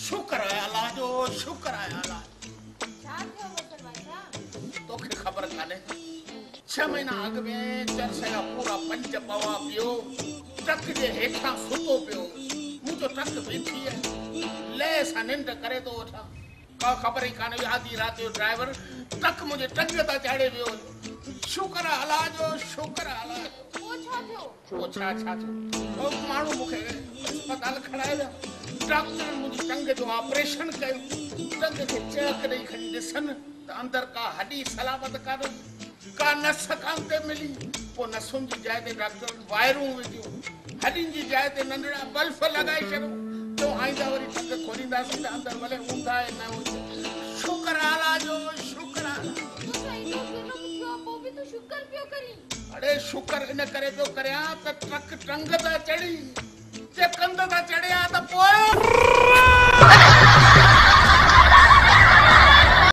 शुक्र है अल्लाह जो, शुक्र है अल्लाह। तोखे खबर काने 6 महीना अग में चरसे का पूरा 5 पवा पियो ट्रक जे हेठा सुतो पियो मुझो ट्रक बीठी है ले सा निंड करे तो उठा का खबर ही काने आधी रात जो ड्राइवर ट्रक मुझे टंग ता चाड़े पियो। शुक्र है अल्लाह जो, शुक्र है अल्लाह। वो छा तो मानू मुखे अस्पताल खड़ाया डॉक्टर मुझे टंग जो ऑपरेशन कयो टंग के चेक नहीं खड़ी दिसन त अंदर का हड्डी सलामत का नस कांते मिली वो नसुन जी जाए ते डॉक्टर वायरूं विधियो हड्डी जी जाए ते नंढड़ा बल्ब लगाए छड़ो तो आइंदा वरी टंग खोलींदासीं त अंदर भले ऊंधा है न हुजे। शुक्र अल्लाह जो, शुक्र अरे शुक्र इन करे पियो करया त ट्रक टंग ता चढ़ी जे कंध ता चढ़िया त पोयो